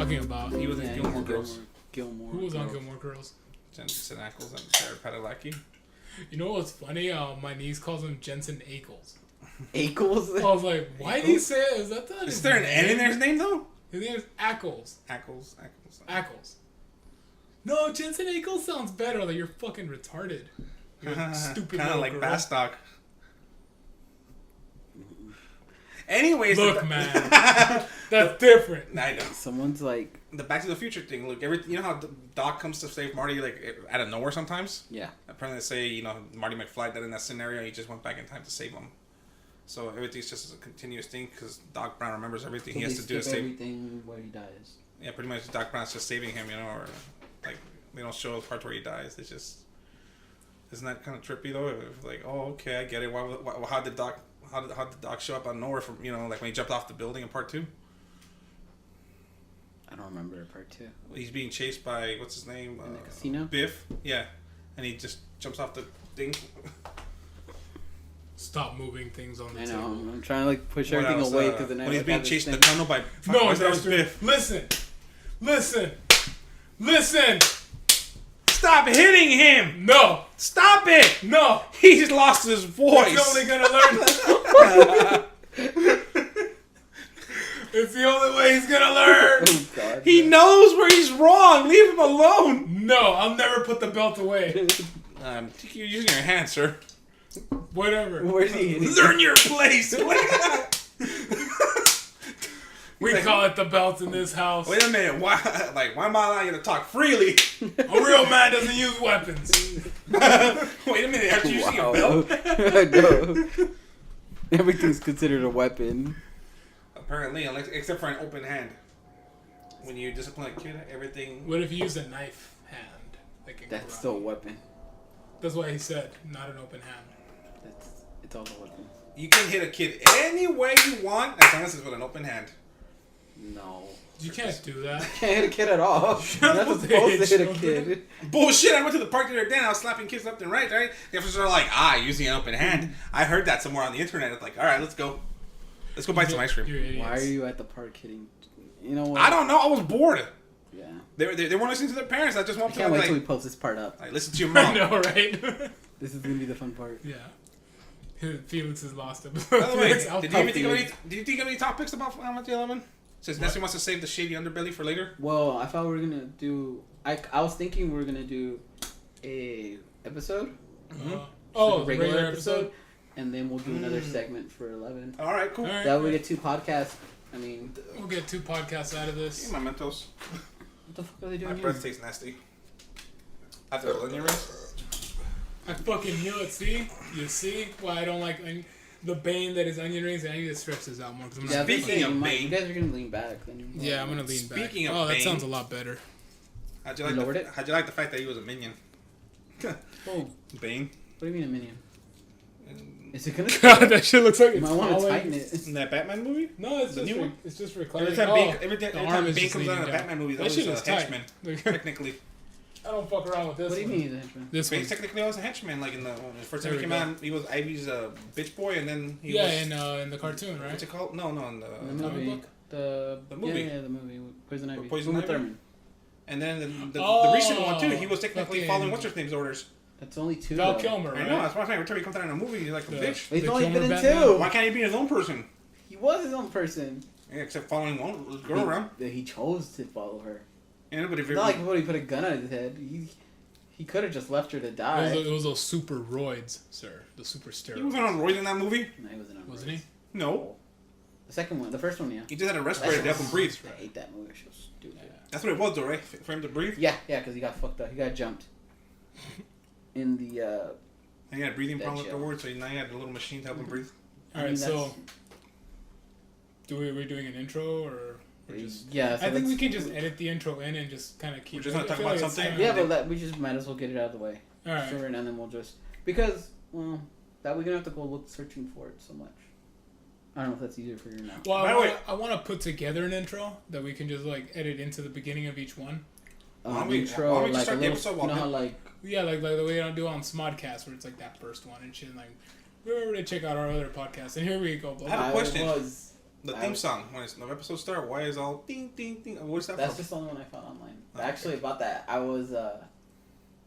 talking about? He was in Gilmore Girls. Gilmore. Who was on Gilmore Girls? Jensen Ackles and Sarah Padalecki. You know what's funny? My niece calls him Jensen Ackles. Ackles? I was like, why do you say it? Is that Is there an N in his name though? His name is Ackles. Ackles. No, Jensen Ackles sounds better. Like, you're fucking retarded. You're stupid. Kind of like Bastock. Anyways, look, man, that's different. I know. Someone's like The Back to the Future thing. Look, you know how Doc comes to save Marty like out of nowhere sometimes. Yeah. Apparently, they say Marty McFly that in that scenario he just went back in time to save him. So everything's just a continuous thing because Doc Brown remembers everything he has to do to save. Everything where he dies. Yeah, pretty much Doc Brown's just saving him, or like they don't show the part where he dies. It's just isn't that kind of trippy though? Like, oh, okay, I get it. How did Doc show up out of nowhere from like when he jumped off the building in part 2? I don't remember part 2. He's being chased by what's his name? In the casino. Biff. Yeah, and he just jumps off the thing. Stop moving things on the table. I know. I'm trying to like push everything away because when he's being chased in the tunnel by no, that was Biff. Listen. Stop hitting him! No! Stop it! No! He's lost his voice! He's only gonna learn. It's the only way he's gonna learn! Oh, God. He knows where he's wrong! Leave him alone! No, I'll never put the belt away. You're using your hand, sir. Whatever. Where's he? Learn your place! We call it the belt in this house. Wait a minute, why am I allowed you to talk freely? A real man doesn't use weapons. Wait a minute, aren't you using a belt? No. Everything's considered a weapon. Apparently, except for an open hand. When you discipline a kid, everything... What if you use a knife hand? That's still a weapon. That's what he said, not an open hand. It's all a weapon. You can hit a kid any way you want, as long as it's with an open hand. No. You can't do that. You can't hit a kid at all. You're not supposed to hit a kid. Bullshit, I went to the park the other day and I was slapping kids left and right? The officers are like, using an open hand. I heard that somewhere on the internet. It's like, alright, let's go. Let's go buy some ice cream. Why are you at the park hitting? You know what? I don't know, I was bored. Yeah. They weren't listening to their parents. I just want to can't wait till we post this part up. Like, listen to your mom. I know, right? This is going to be the fun part. Yeah. Felix has lost him. By the way, did you think of any topics about Final Fantasy 11? Since Nessie wants to save the shady underbelly for later. Well, I thought we were gonna do. I was thinking we were gonna do a episode. Mm-hmm. Regular episode, and then we'll do another segment for 11. All right, cool. That way we get 2 podcasts. I mean, we'll get 2 podcasts out of this. Give me my Mentos. What the fuck are they doing? My breath tastes nasty. I feel onion rings. I fucking knew it. See, you see why I don't like the bane that is onion rings. And I need to stretch this out more. Speaking of bane, you guys are gonna lean back. Yeah, I'm gonna lean back. Speaking of that bane, sounds a lot better. How'd you like the fact that he was a minion? Oh, Bane. What do you mean a minion? Is it gonna? God, that shit looks like you it's might want to falling. tighten it. In that Batman movie? No, it's just one. It's just reclining. Every time Bane comes out in a Batman movie, that shit is a henchman. Technically. I don't fuck around with this. What do you mean he's a henchman? This Bane's technically always a henchman. Like in the first time he came out, he was Ivy's bitch boy, and then he was... in the cartoon, right? What's it called? No, in the movie. book? The movie. Yeah, the movie. Poison Ivy. Poison Ivy? Thurman. And then the recent one, too, he was technically following what's-her-name's orders. That's only 2. Val though. Kilmer, right? I know, that's why every time he comes out in a movie, he's like a bitch. He's The only Kilmer been in Batman? 2. Why can't he be his own person? He was his own person. Yeah, except following one girl around. He chose to follow her. Yeah, but if It's not like before he put a gun on his head. He could have just left her to die. It was those super roids, sir. The super steroids. he wasn't on roids in that movie? No, he wasn't on Wasn't roids. he? No. The second one. The first one, yeah. He just had a respirator to help him breathe. I hate that movie. It was stupid. Yeah. That's what it was, though, right? For him to breathe? Yeah, because he got fucked up. He got jumped. In the, And he had a breathing problem That afterwards, so now he had a little machine to help him breathe. Alright, so... We're doing an intro, or... Just, yeah, so I think we can just edit the intro in and just kind of keep... We're just going to talk about something? Yeah, but we just might as well get it out of the way. Alright. Sure, and then we'll just... Because, well, that we're going to have to go look searching for it so much. I don't know if that's easier for you now. Well, I want to put together an intro that we can just, like, edit into the beginning of each one. Intro, why don't we just like start a the little, episode you know how, like... Yeah, like the way I do on Smodcast, where it's like that first one and shit. Like, remember to check out our other podcast. And here we go. I have a question. The theme song when the episode start. Why is all ding ding ding? What's that That's from? just the only one I found online. Oh, Actually, about that, I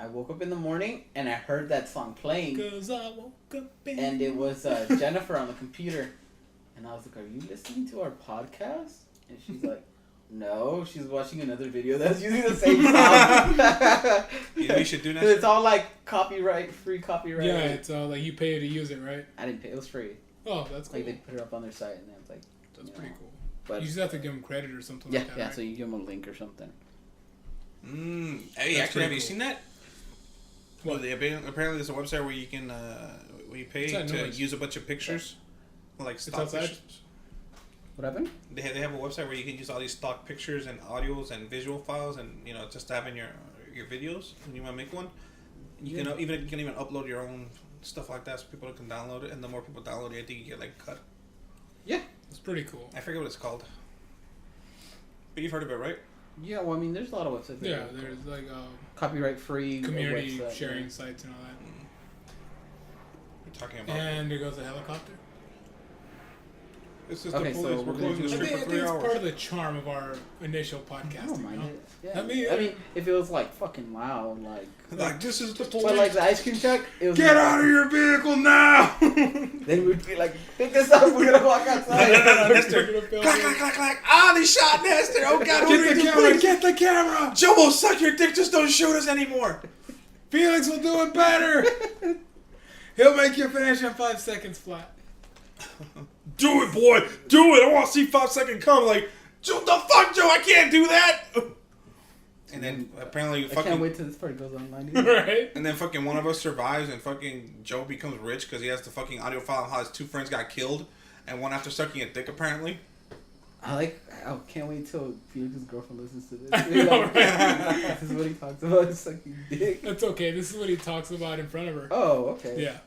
woke up in the morning and I heard that song playing, 'Cause I woke up and it was Jennifer on the computer, and I was like, "Are you listening to our podcast?" And she's like, "No, she's watching another video that's using the same song." You know, you should do that. It's all like free copyright. Yeah, it's like you pay to use it, right? I didn't pay. It was free. Oh, that's cool. Like they put it up on their site, and then it's like, That's you pretty know. cool. But You just have to give them credit or something yeah, like that, yeah. right? So you give them a link or something. Hey, That's actually, have pretty you cool. seen that? Well, apparently there's a website where you can where you pay What's that to noise? use a bunch of pictures, like It's stock outside? pictures. What happened? They have a website where you can use all these stock pictures and audios and visual files, and just to have in your videos when you want to make one. You can even upload your own stuff like that, so people can download it. And the more people download it, I think you get like a cut. Yeah. It's pretty cool. I forget what it's called, but you've heard of it, right? Yeah. Well, I mean, there's a lot of websites. that Yeah, are there's like copyright free community website, sharing yeah. sites and all that. We're talking about. And there goes a helicopter. This is Okay, the so police. We're we're closing gonna the I street think, for I 3 think it's hours. part of the charm of our initial podcast. I don't mind it. Yeah. I mean, if it was like fucking loud, Like, this is the police. but like the ice cream truck, it was Get like, out of your vehicle now! Then we'd be like, pick this up, we're gonna walk outside. Nestor. We're gonna film Clack, it. clack, clack, clack. Ah, they shot Nestor. Oh, God. Get the camera! Get the camera! Joe will suck your dick. Just don't shoot us anymore. Felix will do it better. He'll make you finish in 5 seconds flat. Do it, boy. Do it. I want to see 5 second come. Like, Joe, the fuck, Joe? I can't do that. And then apparently I fucking. can't wait till this part goes online. Dude. Right? And then fucking one of us survives, and fucking Joe becomes rich because he has the fucking audio file of how his 2 friends got killed, and one after sucking a dick apparently. I can't wait till Felix's girlfriend listens to this. I know, right? This is what he talks about, is sucking dick. That's okay. This is what he talks about in front of her. Oh, okay. Yeah.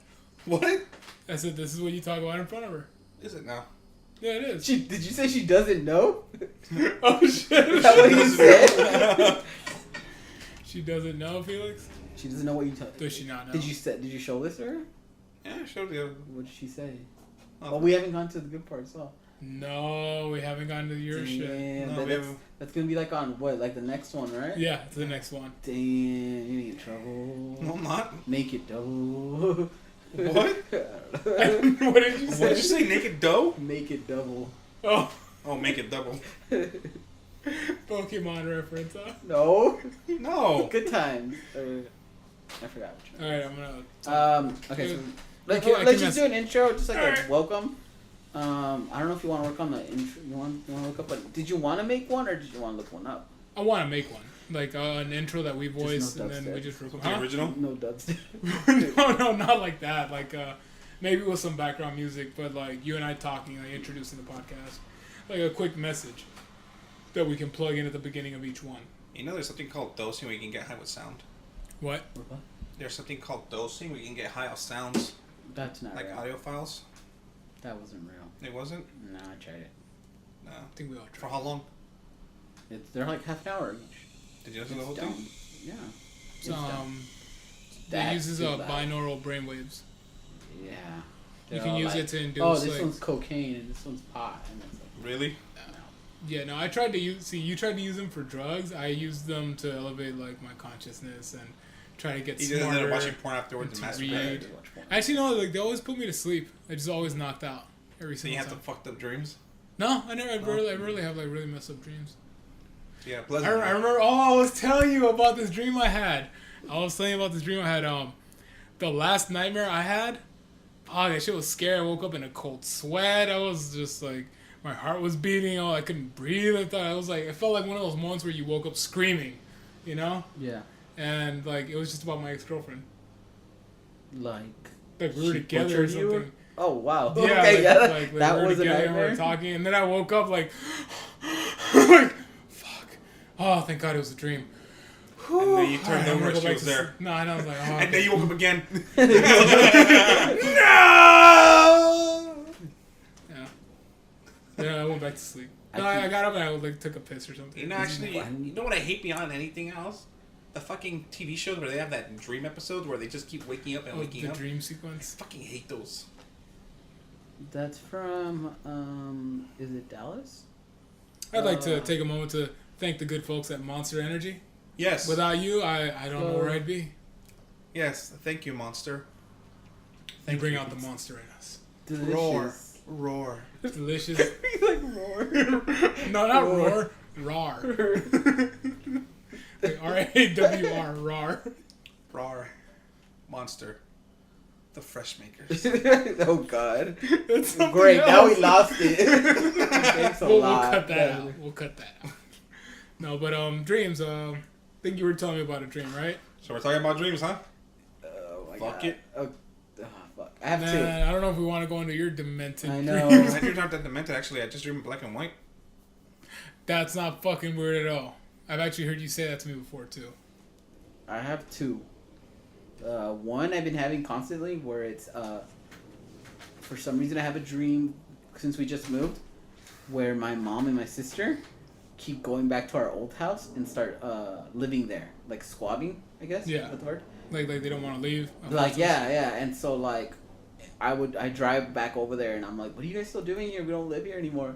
What? I said, this is what you talk about in front of her. Is it now? Yeah, it is. Did you say she doesn't know? Oh, shit. Is that what you said? She doesn't know, Felix? She doesn't know what you tell. Does she not know? Did you show this to her? Yeah, I showed you. What did she say? Oh. Well, we haven't gone to the good part, so. No, we haven't gotten to your shit. Damn, No, but we that's, haven't. that's gonna be like on what, like the next one, right? Yeah, it's the next one. Damn, you in trouble. No, I'm not. Make it double. What? What did you say? What did you say? Naked dough? Make it double. Oh, Oh, make it double. Pokemon reference, huh? No. No. Good times. I forgot. Alright, I'm gonna... Okay, so I can let's just mess- do an intro, just like a Alright. welcome. I don't know if you want to work on the intro. You want to look up? Did you want to make one or did you want to look one up? I want to make one. Like an intro that we voice no and then we dubstep. just record. The original? No dubstep. No, not like that. Like maybe with some background music, but like you and I talking, like introducing the podcast. Like a quick message that we can plug in at the beginning of each one. You know there's something called dosing where you can get high with sound? What? There's something called dosing where you can get high on sounds, That's not like real. audio files. That wasn't real. It wasn't? No, I tried it. No. I think we all For tried. how long? They're like half an hour each. Did you listen to the whole It's thing? dumb. Yeah. It's, it That's uses too loud. binaural brainwaves. Yeah. You They're can all use like, it to induce. oh, this like, one's cocaine and this one's pot, and it's like, Really? Yeah, no, I tried to use. See, you tried to use them for drugs. I used them to elevate like my consciousness and try to get You smarter. just ended up watching porn afterwards and to masturbating. read. to watch porn. Actually, no. Like they always put me to sleep. I just always knocked out every So you single have time. the fucked up dreams? No, I never. I rarely have like really messed up dreams. Yeah, I pleasant. remember. Oh, I was telling you about this dream I had. The last nightmare I had. Oh, that shit was scary. I woke up in a cold sweat. I was just like, my heart was beating. Oh, I couldn't breathe. I thought I was like, it felt like one of those moments where you woke up screaming, you know? Yeah. And like, it was just about my ex-girlfriend. Like Like we were she together or butchered you? something. Oh wow. Yeah, Okay, like, yeah. like we That were was a together and we were nightmare. talking, and then I woke up like, like, fuck. Oh, thank God it was a dream. And then you turned Alright, I'm over gonna and go she back was to there. sleep. No, and I was like, oh. And then you woke up again. No! Yeah. Then I went back to sleep. No, I got up and I like took a piss or something. You know, actually, you know what I hate beyond anything else? The fucking TV shows where they have that dream episode where they just keep waking up and waking the up. dream I sequence. fucking hate those. That's from, is it Dallas? I'd like to take a moment to thank the good folks at Monster Energy. Yes. Without you, I don't know where I'd be. Yes. Thank you, Monster. You bring out the monster in us. Delicious. Roar. Delicious. like roar. No, not roar. Rawr. Like R-A-W-R. Rawr. Rawr. Monster. The Fresh Makers. Oh God. That's something Great. else. Now we lost it. Thanks a We'll lot. cut that out. We'll cut that out. No, but dreams. I think you were telling me about a dream, right? So we're talking about dreams, huh? Oh my Fuck God. it. Oh, fuck. I have Nah, two. I don't know if we want to go into your demented I know. dreams. My dreams aren't that demented, actually. I just dream in black and white. That's not fucking weird at all. I've actually heard you say that to me before, too. I have two. One I've been having constantly where it's for some reason I have a dream since we just moved where my mom and my sister keep going back to our old house and start living there, like squatting, I guess. Yeah. Is that the word? Like they don't want to leave. Like yeah, and so like I drive back over there and I'm like, what are you guys still doing here? We don't live here anymore.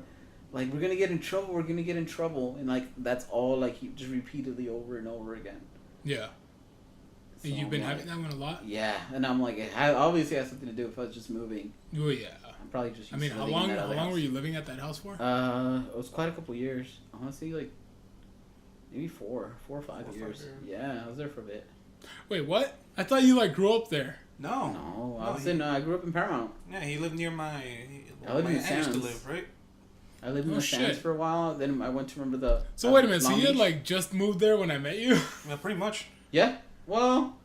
Like we're gonna get in trouble. We're gonna get in trouble, and like that's all like just repeatedly over and over again. Yeah. So And you've been I'm having that one a lot? Yeah, and I'm like, it obviously has something to do if I was just moving. Oh, yeah. I'm probably just. I mean, how long were you living at that house for? It was quite a couple years. Honestly, like maybe four or five years. Yeah, I was there for a bit. Wait, what? I thought you like grew up there. No. No, I grew up in Paramount. Yeah, he lived near my. I lived in my aunt used to Sands. live, right? I lived in Oh, the Sands shit. for a while. Then I went to remember the. So wait a minute. So Long you had Beach. like just moved there when I met you? Yeah, pretty much. Yeah. Well.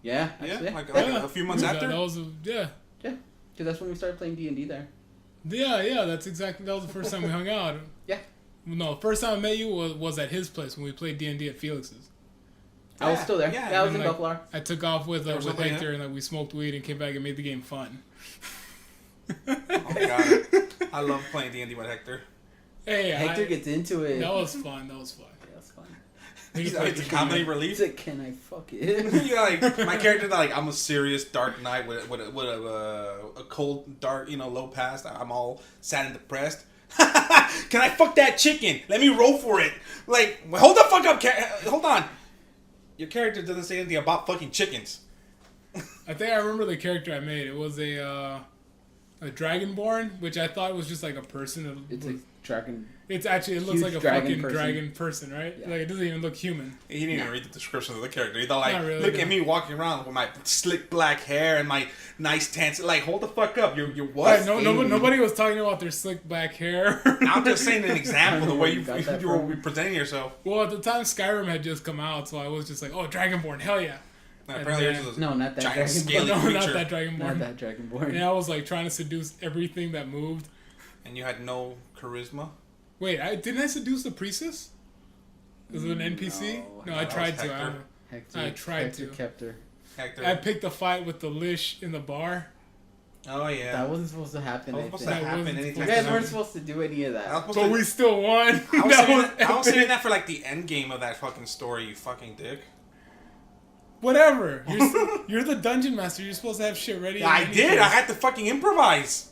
Yeah. Yeah, Actually, like Yeah. a few months That after. was yeah. because that's when we started playing D&D there. Yeah. That was the first time we hung out. Yeah. No, first time I met you was at his place when we played D&D at Felix's. I was still there. Yeah, Yeah, I was and, in like, Buffalo. I took off with Or something, Hector and like we smoked weed and came back and made the game fun. Oh my god, I love playing D&D with Hector. Hey, Hector gets into it. that was fun. Yeah, that's fun. It's a comedy relief. He's like, can I fuck it? Yeah, like my character, like I'm a serious dark knight with a cold, dark, low past. I'm all sad and depressed. Can I fuck that chicken? Let me roll for it. Like, hold the fuck up, hold on. Your character doesn't say anything about fucking chickens. I think I remember the character I made. It was a Dragonborn, which I thought was just like a person. It's a dragon. It looks huge like a dragon fucking person. dragon person, right? Yeah. Like it doesn't even look human. He didn't even read the description of the character. He thought, like, Not really, look no. at me walking around with my slick black hair and my nice tan. Like, hold the fuck up. You're what? Right, nobody was talking about their slick black hair. I'm just saying an example the way you Got that were from. presenting yourself. Well, at the time Skyrim had just come out, so I was just like, oh, Dragonborn, hell yeah. And And apparently, then- yours is a No, not that giant dragonborn. scaly No, creature. not that Dragonborn. Not that dragonborn. And I was like trying to seduce everything that moved. And you had no charisma. Wait, didn't I seduce the priestess? Was it an NPC? No, I that was tried to. Hector. Hector, I tried Hector to. kept her. Hector. I picked a fight with the Lish in the bar. Oh yeah. That wasn't supposed to happen. That I was supposed think. to That happen wasn't anytime. You supposed guys to weren't supposed to do any of I was that. supposed But to- we still won. I was, That saving was that, I was epic. saving that for like the end game of that fucking story. You fucking dick. Whatever. You're the dungeon master. You're supposed to have shit ready. I in any did. case. I had to fucking improvise.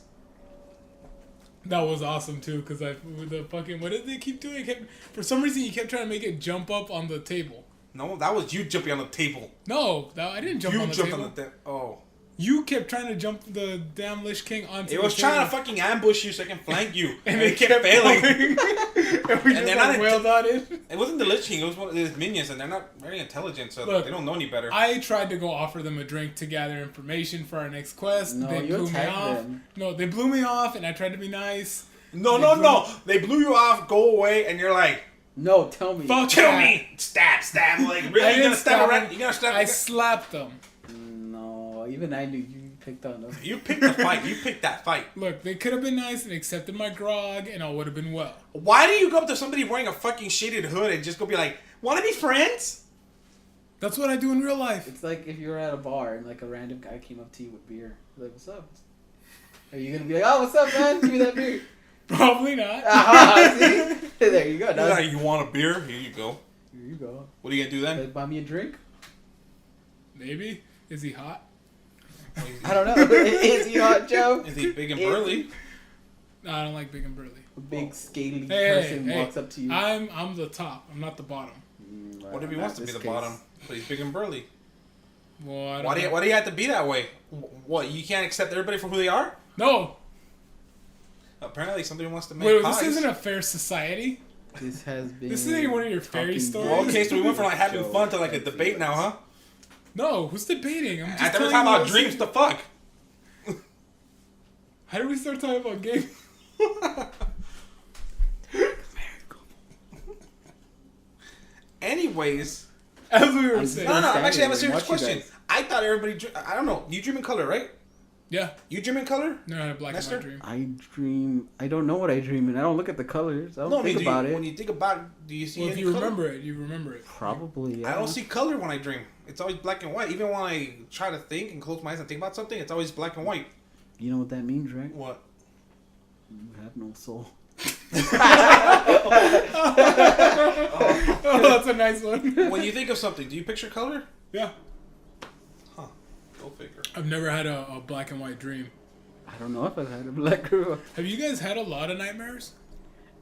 That was awesome too, because the fucking what did they keep doing? For some reason, you kept trying to make it jump up on the table. No, that was you jumping on the table. No, I didn't jump You on the jumped table. on the table. Oh. You kept trying to jump the damn Lish King onto It was the trying table. to fucking ambush you so I can flank you. And it kept failing. and we And just they're like not wailed on it. It wasn't the Lich King. It was one of his minions, and they're not very intelligent, so Look, they don't know any better. I tried to go offer them a drink to gather information for our next quest. No, they you blew me attacked off. them. No, they blew me off, and I tried to be nice. No. They blew you off, go away, and you're like, No, tell me. Fuck kill that. me! Stab. Like, I really? You're didn't gonna stab stab around? him. You're gonna stab? I slapped them. No, even I knew you picked on them. You picked the fight. You picked that fight. Look, they could have been nice and accepted my grog, and all would have been well. Why do you go up to somebody wearing a fucking shaded hood and just go be like, wanna be friends? That's what I do in real life. It's like if you were at a bar and like a random guy came up to you with beer. Like, what's up? Are you gonna be like, oh, what's up, man? Give me that beer. Probably not. See? There you go. You're Now, like, you want a beer? Here you go. here you go. What are you gonna do then? Like, buy me a drink. Maybe. Is he hot? I don't know. Is he hot, Joe? Is he big and burly? No, I don't like big and burly. A big scaly Hey, person hey, walks up to you. I'm the top. I'm not the bottom. What if he wants to be the bottom? But he's big and burly. Well, I don't Why do you have to be that way? What, you can't accept everybody for who they are? No. Apparently somebody wants to make Wait, pies. this isn't a fair society. This has been. This isn't one of your fairy talking stories. Well, okay, so we went from like having Joe fun to like a and debate now, huh? No, who's debating? I'm just I thought we were telling talking you about what's- dreams. The fuck? How did we start talking about games? Anyways, As we were I'm saying. no, I'm Standing actually having a and serious watch you question. guys. I thought everybody. I don't know. You dream in color, right? Yeah. You dream in color? No, I had a black and Lester? white dream. I dream. I don't know what I dream in. I don't look at the colors. I don't No, I mean, think about it. when you think about it, do you see Well, if any you color? remember it, you remember it. Probably. Yeah. I don't see color when I dream. It's always black and white. Even when I try to think and close my eyes and think about something, it's always black and white. You know what that means, right? What? You have no soul. Oh, that's a nice one. When you think of something, do you picture color? Yeah. Huh. Go figure. I've never had a black and white dream. I don't know if I've had a black girl. Have you guys had a lot of nightmares?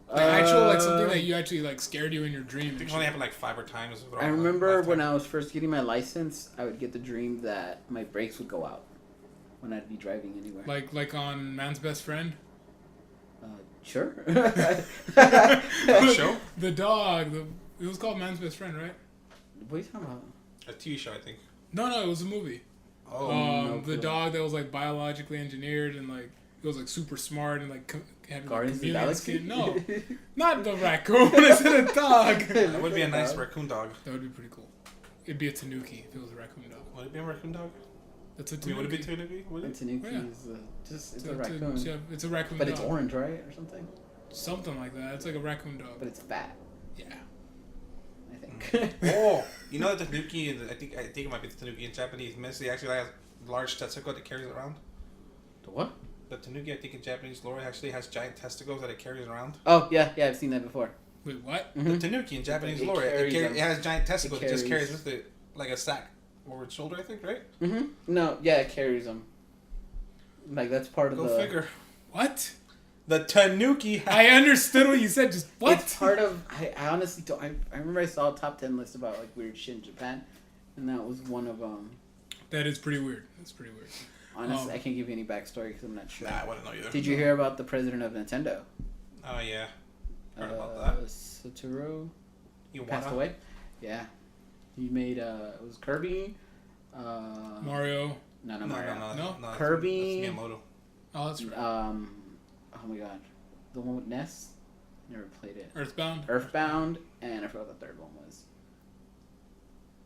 Like actual, like something that you actually like scared you in your dream. I think it's only happened like 5 or times. I remember when I was first getting my license, I would get the dream that my brakes would go out when I'd be driving anywhere. Like on Man's Best Friend. Sure. What show? The dog. It was called Man's Best Friend, right? What are you talking about? A TV show, I think. No, it was a movie. Oh. no The clue. dog that was like biologically engineered and like it was like super smart and like had like, Guardians of the chameleon Galaxy? skin. No, not the raccoon. I said a dog. That would be a nice raccoon dog. That would be pretty cool. It'd be a Tanuki if it was a raccoon dog. Would it be a raccoon dog? That's a I Tanuki. mean, would it be Tanuki? Would And it? Tanuki Yeah. is just it's It's a raccoon, it's a raccoon but dog. it's orange, right, or something? Something like that. It's like a raccoon dog. But it's fat, Yeah. I think. Oh, you know that the Tanuki, I think it might be the Tanuki in Japanese myths, he actually has large testicle that it carries around. The what? The Tanuki, I think in Japanese lore, actually has giant testicles that it carries around. Oh yeah, I've seen that before. Wait, what? The Mhm. Tanuki in Japanese It lore, carries it them. has giant testicles. It just carries- carries with it like a sack over its shoulder, I think, right? No, yeah, it carries them. Like that's part of Go the. figure. What? The Tanuki. I understood what you said. Just what? It's part of. I honestly don't. I remember I saw a top 10 list about like weird shit in Japan, and that was one of them. That is pretty weird. That's pretty weird. Honestly, I can't give you any backstory because I'm not sure. Nah, I wouldn't know either. Did you hear about the president of Nintendo? Oh yeah. Heard about that. Satoru You passed away. Yeah, he made it was Kirby. Mario. No, No, Mario. No? Kirby. That's Miyamoto. Oh, that's right. Oh my god, the one with Ness. Never played it. Earthbound. Earthbound, and I forgot what the third one was.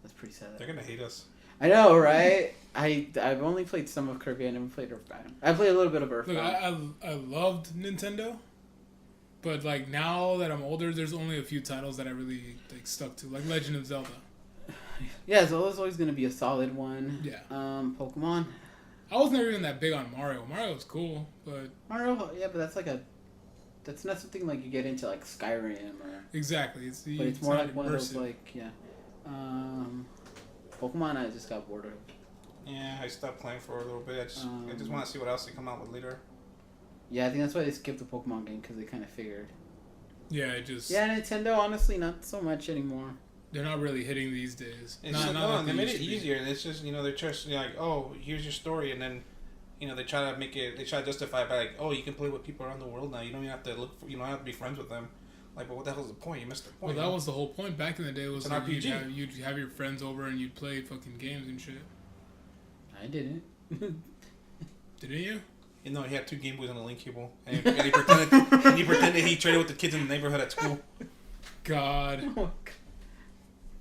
That's pretty sad. They're gonna hate us. I know, right? I've only played some of Kirby. I never played Earthbound. I played a little bit of Look, Earthbound. I loved Nintendo, but like now that I'm older, there's only a few titles that I really like stuck to, like Legend of Zelda. Yeah, Zelda's always gonna be a solid one. Yeah. Pokemon. I was never even that big on Mario. Mario was cool, but Mario, yeah, but that's not something like you get into like Skyrim or. exactly, But it's more not like one of those immersive. like yeah. Pokemon, I just got bored of. Yeah, I stopped playing for a little bit. I just Um, want to see what else they come out with later. Yeah, I think that's why they skipped the Pokemon game because they kind of figured. Yeah, it just Yeah, Nintendo honestly not so much anymore. they're not really hitting these days. It's Not- just, not like they made used it to be. easier, and it's just they're just like, oh, here's your story, and then they try to make it, they try to justify it by like, oh, you can play with people around the world now. You don't even have to you don't have to be friends with them. Like, but what the hell's the point? You missed the Well, point. that was the whole point back in the day. Was It's an like RPG. you'd have your friends over and you'd play fucking games and shit. I didn't. Didn't you? You know, he had 2 Game Boys on the link cable, and he pretended he traded with the kids in the neighborhood at school. God.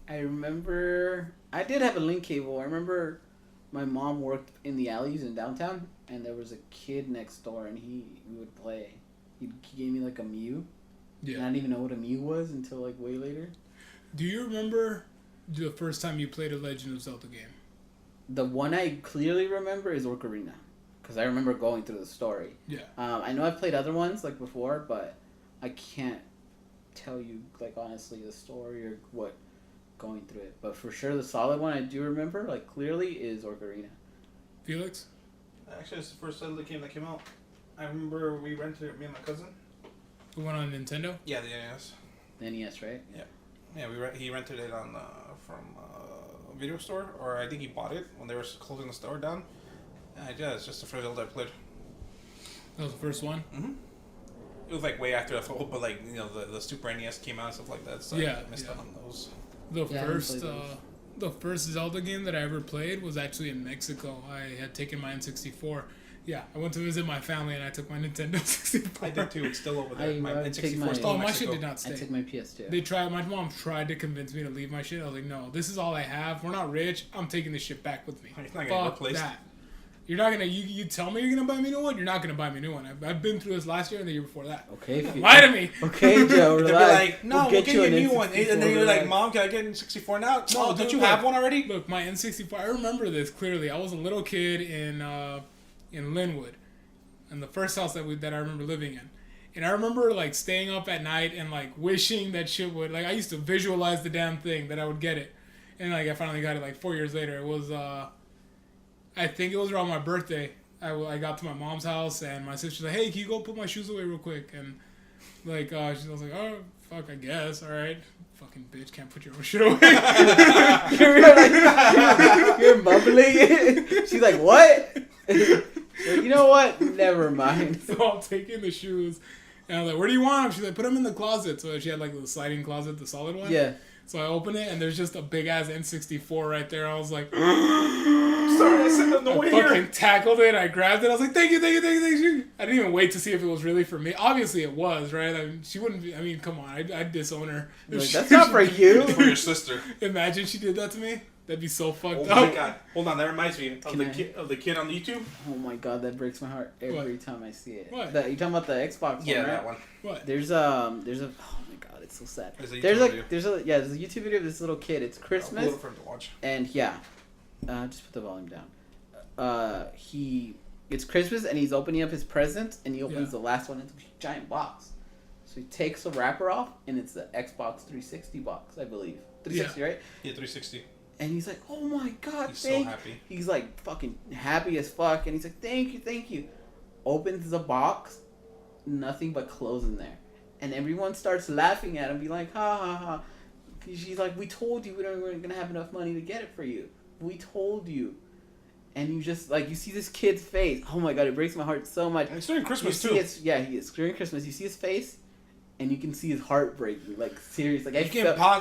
I remember I did have a link cable. I remember my mom worked in the alleys in downtown, and there was a kid next door, and we would play. He gave me like a Mew. And I Yeah. didn't even know what a Mew was until like way later. Do you remember the first time you played a Legend of Zelda game? The one I clearly remember is Ocarina, because I remember going through the story. Yeah. I know I've played other ones like before, but I can't tell you like honestly the story or what going through it. But for sure, the solid one I do remember like clearly is Ocarina. Felix? Actually, it's the first Zelda game that came out. I remember we rented it, me and my cousin. The one on Nintendo? Yeah, the NES. The NES, right? Yeah, he rented it on from a video store, or I think he bought it when they were closing the store down. And yeah, it's just the first Zelda I played. That was the first one? Mm-hmm. It was like way after the whole, but like, you know, the Super NES came out and stuff like that. So Yeah, I missed yeah. out on those. The first Zelda game that I ever played was actually in Mexico. I had taken my N64. Yeah, I went to visit my family and I took my Nintendo 64. I did too. It's still over there. My take N64 my- is still Oh, in my Mexico. shit did not stay. I took my PS2. They tried. My mom tried to convince me to leave my shit. I was like, no, this is all I have. We're not rich. I'm taking this shit back with me. It's not gonna Fuck replace that. You're not gonna. You tell me you're gonna buy me a new one. You're not gonna buy me a new one. I've been through this last year and the year before that. Okay. Lie to me. Okay, Joe. They'll be Relax. like, no, we'll get you a new one. And then you're like, relax. Mom, can I get an N64 now? No, don't you look, have one already? Look, my N64. I remember this clearly. I was a little kid in Linwood, in the first house that I remember living in. And I remember like staying up at night and like wishing that shit would, like, I used to visualize the damn thing that I would get it. And like I finally got it like 4 years later. It was I think it was around my birthday. I got to my mom's house and my sister's like, hey, can you go put my shoes away real quick? And like she was like, oh fuck, I guess, all right. Fucking bitch, can't put your own shit away. You're mumbling. She's like, what? You know what? Never mind. So I'm taking the shoes and I'm like, where do you want them? She's like, put them in the closet. So she had like the sliding closet, the solid one. Yeah. So I open it and there's just a big ass N64 right there. I was like, Sorry, I said them no I way fucking here. tackled it. I grabbed it. I was like, thank you, thank you, thank you, thank you. I didn't even wait to see if it was really for me. Obviously it was, right? I mean, she wouldn't be, I mean, come on. I'd disown her. Like, that's not for you. For your sister. Imagine she did that to me. That'd be so fucked Oh up. my god! Hold on, that reminds me of the kid on YouTube. Oh my god, that breaks my heart every time I see it. What? You talking about the Xbox Yeah, one, right? that one. What? There's oh my god, it's so sad. There's a YouTube There's video. there's a YouTube video of this little kid. It's I'll Christmas, pull it for him to watch. and yeah, just put the volume down. It's Christmas and he's opening up his presents and he opens the last one into a giant box. So he takes the wrapper off and it's the Xbox 360 box, I believe. 360, right? Yeah, 360. And he's like, oh my god, He's so happy. He's like fucking happy as fuck. And he's like, thank you. Opens the box, nothing but clothes in there. And everyone starts laughing at him, be like, ha ha ha. She's like, we told you we weren't going to have enough money to get it for you. We told you. And you just, like, you see this kid's face. Oh my god, it breaks my heart so much. And it's during Christmas, you too. He is. During Christmas, you see his face. And you can see his heart breaking, like serious. Like You can pause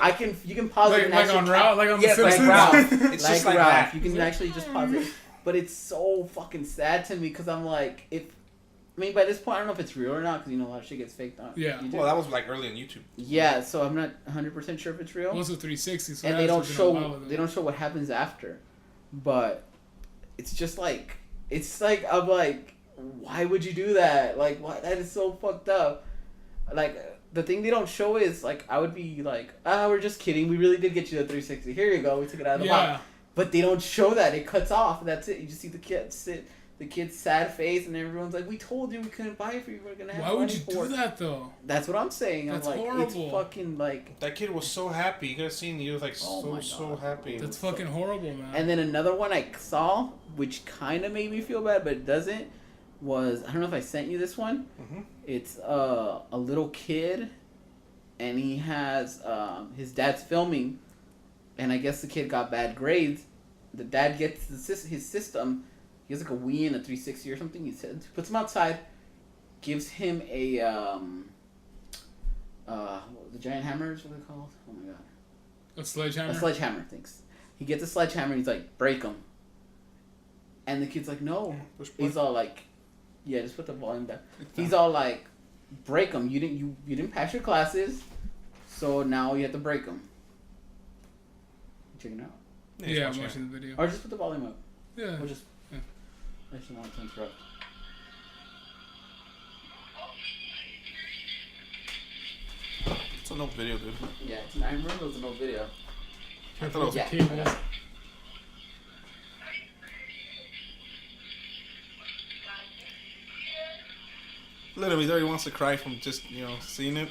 Like, it. like on Ralph, like on the Yes, like Simpsons. Ralph. It's like just like Ralph. that. You can actually just pause it. But it's so fucking sad to me because I'm like, I mean, by this point, I don't know if it's real or not because, you know, a lot of shit gets faked on YouTube. Well, that was like early on YouTube. Yeah, so I'm not 100% sure if it's real. It was a 360, so And that they don't was been a while ago. show what happens after. But it's just like, I'm like, why would you do that? Like, why? That is so fucked up. Like, the thing they don't show is, like, I would be like, we're just kidding. We really did get you the 360. Here you go. We took it out of the box. But they don't show that. It cuts off. That's it. You just see the kid's sad face, and everyone's like, we told you we couldn't buy it for you. We're going to have Why would money you for do it. that, though? That's what I'm saying. That's I'm like, horrible. It's fucking, like... That kid was so happy. You could have seen he was like so happy. That's fucking horrible, man. And then another one I saw, which kind of made me feel bad, but it doesn't, was, I don't know if I sent you this one. Mm-hmm. It's a little kid, and he has, his dad's filming, and I guess the kid got bad grades. The dad gets his system, he has like a Wii and a 360 or something, he puts him outside, gives him a, the giant hammers, what are they called? Oh my god. A sledgehammer? A sledgehammer, thanks. He gets a sledgehammer and he's like, break him. And the kid's like, no. He's all like, yeah, just put the volume down. He's all like, break him. You didn't pass your classes, so now you have to break him. Check it out. Yeah, I'm watching the video. Or just put the volume up. Yeah. Or just. Yeah. I just don't want to interrupt. It's an old video, dude. Yeah, I remember it was an old video. I thought it was Yeah. Cable. literally there. He wants to cry from just seeing it.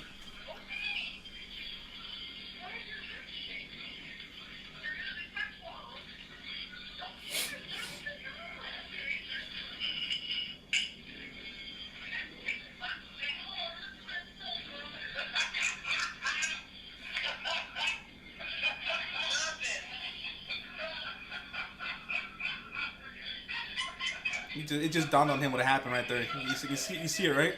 it just dawned on him what happened right there. You see it, right?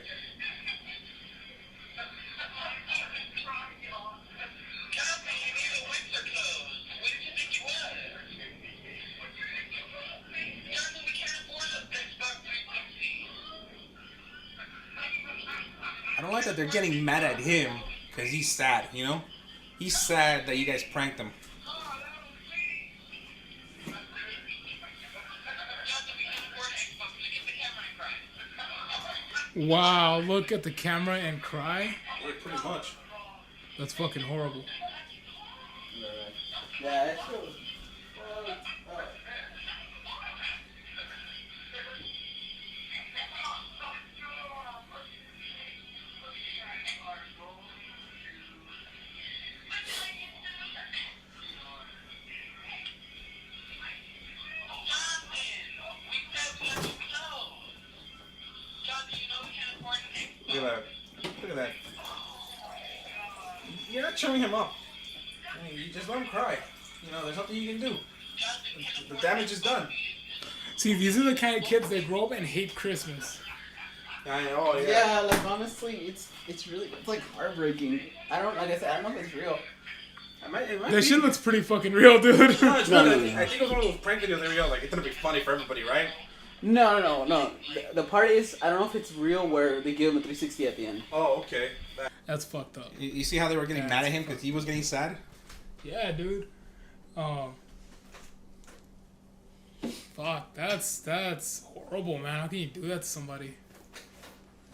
I don't like that they're getting mad at him because he's sad, you know? He's sad that you guys pranked him. Wow, look at the camera and cry. Yeah, pretty much. That's fucking horrible. Yeah, that shit was. Look at that. Look at that. You're not cheering him up. I mean, you just let him cry. You know, there's nothing you can do. The damage is done. See, these are the kind of kids that grow up and hate Christmas. I know, yeah. Yeah, like honestly, it's really like heartbreaking. I don't know if it's real. It might That be. shit looks pretty fucking real, dude. No, it's not. No. I think it was one of those prank videos that were like, it's gonna be funny for everybody, right? No. The part is, I don't know if it's real where they give him a 360 at the end. Oh, okay. That's fucked up. You see how they were getting Yeah, mad at that's him because he was getting sad? Yeah, dude. Fuck, that's horrible, man. How can you do that to somebody?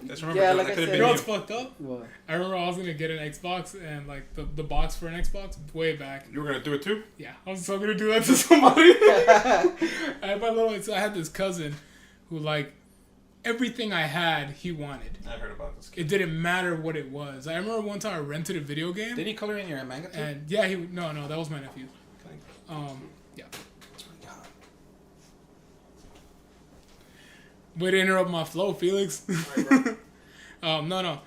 Just remember, Yeah, that like I could have said- You been know you. what's fucked up? What? I remember I was gonna get an Xbox and like the box for an Xbox way back. You were gonna do it too? Yeah, I was so gonna do that to somebody. I had this cousin who like everything I had he wanted. I've heard about this kid. It didn't matter what it was. I remember one time I rented a video game. Did he color in your manga too? And yeah, no, that was my nephew. Yeah. Way to interrupt my flow, Felix. Right, No.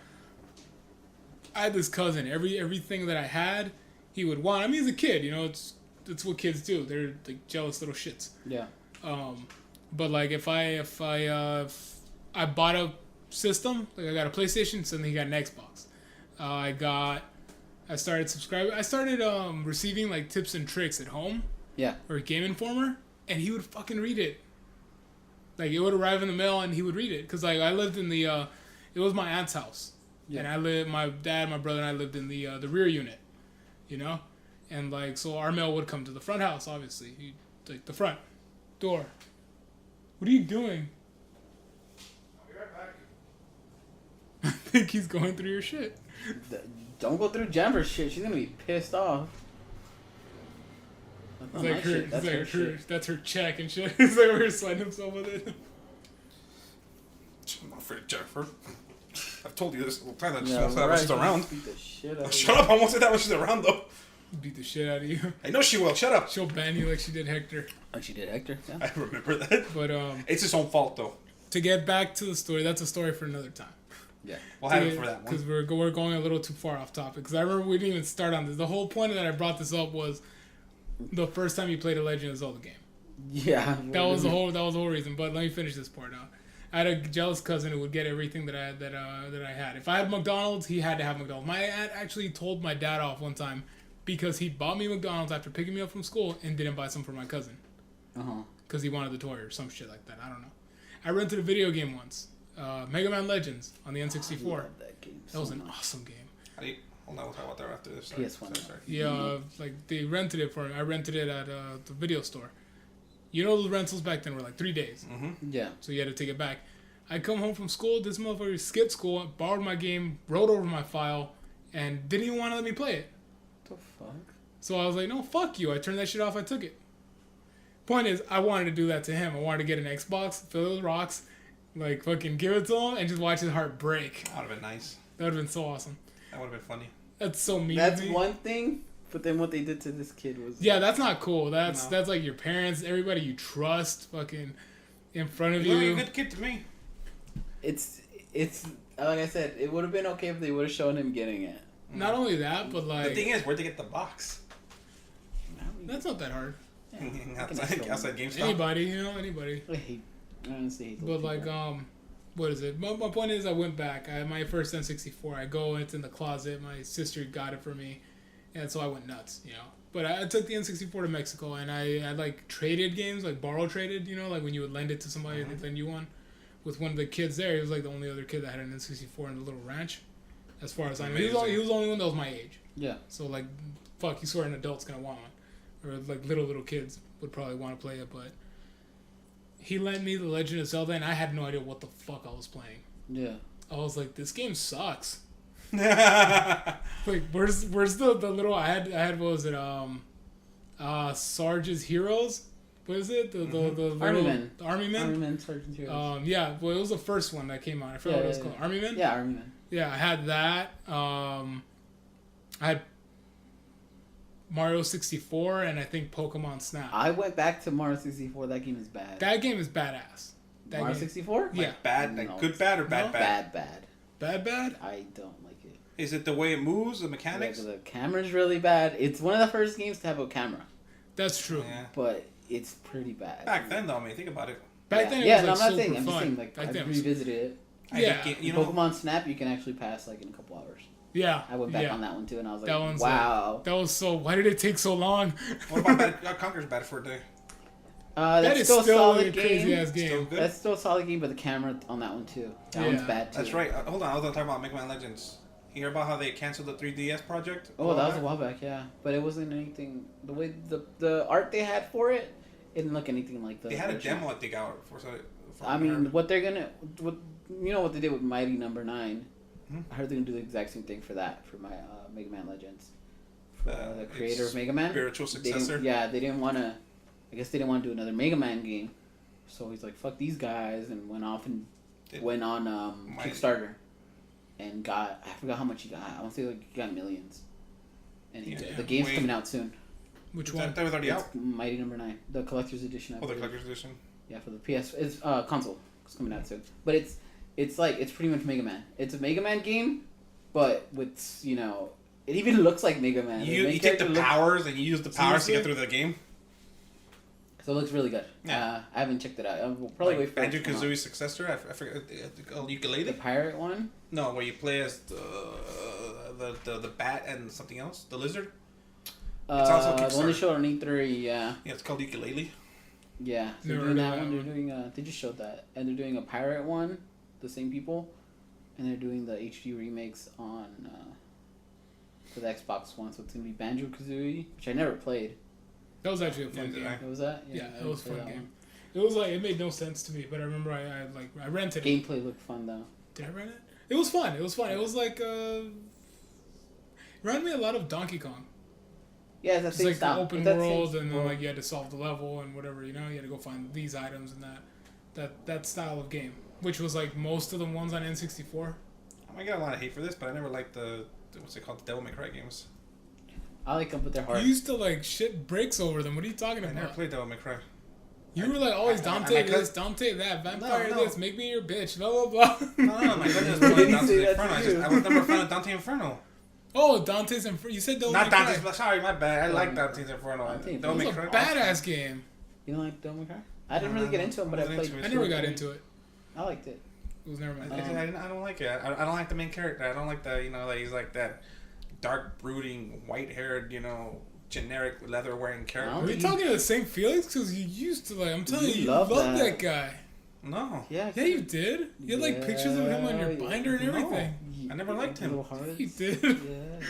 I had this cousin. Everything that I had, he would want. I mean, he's a kid, you know. It's what kids do. They're like jealous little shits. Yeah. But like if I bought a system, like I got a PlayStation, suddenly he got an Xbox. I started receiving like tips and tricks at home. Yeah. Or Game Informer, and he would fucking read it. Like it would arrive in the mail, and he would read it because like I lived in the, it was my aunt's house, Yeah. and my dad, my brother, and I lived in the rear unit, you know, and like so our mail would come to the front house, obviously, like the front door. What are you doing? I'll be right back. I think he's going through your shit. Don't go through Jennifer's shit. She's gonna be pissed off. That's It's not like my her, shit. That's her shit. that's her check and shit. It's like we're sliding himself with it. I'm not afraid of Jennifer. I've told you this all the time. I just Yeah, won't say that when right. she's around. Beat the shit out of Shut up! I won't say that when she's around though. Beat the shit out of you. I know she will. Shut up. She'll ban you like she did Hector. Oh, she did Hector. Yeah. I remember that. But It's his own fault though. to get back to the story, that's a story for another time. Yeah. We'll have it for that Because one. we're going a little too far off topic. Because I remember we didn't even start on this. The whole point that I brought this up was the first time you played a Legend of Zelda game. Yeah. That was the whole reason. But let me finish this part out. I had a jealous cousin who would get everything that I had. If I had McDonald's, he had to have McDonald's. My aunt actually told my dad off one time because he bought me McDonald's after picking me up from school and didn't buy some for my cousin because he wanted the toy or some shit like that. I don't know. I rented a video game once, Mega Man Legends on the N64. Love that game. That was so an much. awesome game. Hold on, we'll talk about that after this. Sorry. PS1. Sorry. Yeah, like they rented it for me. I rented it at the video store. You know, the rentals back then were like 3 days, Yeah. so you had to take it back. I come home from school. This motherfucker skipped school, borrowed my game, wrote over my file, and didn't even want to let me play it. What the fuck? So I was like, no, fuck you. I turned that shit off. I took it. Point is, I wanted to do that to him. I wanted to get an Xbox, fill it with rocks, like fucking give it to him, and just watch his heart break. That would have been nice. That would have been so awesome. That would have been funny. That's so mean. That's of me. one thing, but then what they did to this kid was. Yeah, that's not cool. That's No. like your parents, everybody you trust, fucking in front of You're you. a good kid to me. It's like I said, it would have been okay if they would have shown him getting it. Not only that, but like The thing is, where'd they get the box? that's not that hard. Yeah, I can outside GameStop. Anybody, you know, anybody. I hate Honestly, But like, what is it? My point is, I went back. My first N64. I go, it's in the closet. My sister got it for me, and so I went nuts, you know. But I took the N64 to Mexico, and I like traded games, like borrow traded, you know, like when you would lend it to somebody and they lend you one. With one of the kids there, he was like the only other kid that had an N64 in the little ranch. As far as I know, he was the only one that was my age. Yeah. So like, fuck, you swear an adult's gonna want one, or like little kids would probably want to play it, but. He lent me The Legend of Zelda, and I had no idea what the fuck I was playing. Yeah. I was like, this game sucks. Like, where's the little I had what was it Sarge's Heroes? What is it? The Army Men. Army Men? Army Men, Sergeant Heroes. Yeah, well, it was the first one that came out. I forgot what it was called. Army Men? Yeah, Army Men. Yeah, I had that. I had Mario 64 and I think Pokemon Snap. I went back to Mario 64. That game is bad. That game is badass. Mario 64? Yeah. Bad, like good bad or bad bad? Bad. I don't like it. Is it the way it moves, the mechanics? The camera's really bad. It's one of the first games to have a camera. That's true. Yeah. But it's pretty bad. Back then, though, I mean, think about it. Back then, yeah, it was no, like I'm not saying. super I'm just fun. saying, like, I revisited it. Yeah. You know, Pokemon Snap, you can actually pass like in a couple hours. Yeah. I went back on that one too, and I was That like, one's wow. that was so. Why did it take so long? what about Conker's Bad for a Day? That's is still a solid a game. crazy ass Still game. good? That's still a solid game, but the camera on that one too. That one's bad too. That's right. Hold on, I was going to talk about Mega Man Legends. You hear about how they canceled the 3DS project? Oh, that was a while back, yeah. But it wasn't anything. The way the art they had for it, it didn't look anything like the. They had a demo, I think, out for I mean, what they're gonna, you know what they did with Mighty Number 9. I heard they're gonna do the exact same thing for that, for my Mega Man Legends. For, the creator of Mega Man. Spiritual successor. They didn't want to. I guess they didn't want to do another Mega Man game, so he's like, "Fuck these guys," and went off and went on Kickstarter, and got, I forgot how much he got. I want to say like he got millions. And the game's coming out soon. Which one? That was already out. Mighty Number 9, the collector's edition. The collector's edition. Yeah, for the PS. It's console. It's coming out soon, but it's pretty much Mega Man. It's a Mega Man game, but with, you know, it even looks like Mega Man. You take the powers and you use the powers to get through the game. So it looks really good. Yeah. I haven't checked it out. I'll probably wait for Banjo-Kazooie's successor. I forget. Ukulele. The pirate one. No, where you play as the bat and something else. The lizard. It's also the one they showed on E3. Yeah. Yeah, it's called Ukulele. Yeah, so they're doing that one. They're doing they just showed that, and they're doing a pirate one, the same people, and they're doing the HD remakes on for the Xbox One. So it's gonna be Banjo-Kazooie, which I never played. That was actually a fun game. What was that? Yeah, it was a fun game. It was like, it made no sense to me, but I remember I rented it. Gameplay looked fun though. Did I rent it? It was fun. It was like it reminded me a lot of Donkey Kong. Yeah, it's that same like style. the open world, and then like you had to solve the level and whatever, you know, you had to go find these items and that style of game, which was like most of the ones on N64. I might get a lot of hate for this, but I never liked the what's it called, the Devil May Cry games. I like them, but they're hard. You used to like shit breaks over them. What are you talking about? I never played Devil May Cry. You were like always Dante this, Dante that, vampire this, make me your bitch, blah blah blah. No, my goodness, Dante's Inferno. I was never a fan of Dante Inferno. Oh, Dante's Inferno. You said Devil May Not Cry. Dante's. Sorry, my bad. I like Dante's Inferno. That was a badass game. You don't like Devil May Cry? I didn't really get into it, but I played. I never got into it. I liked it. It was never my thing. I don't like it. I don't like the main character. I don't like the, you know, like he's like that dark, brooding, white-haired, you know, generic leather-wearing character. Are we talking to the same feelings? Because you used to like. I'm telling you, you loved that guy. No. Yeah, you did. You had like pictures of him on your binder and everything. No, I never liked him. You did. Yeah.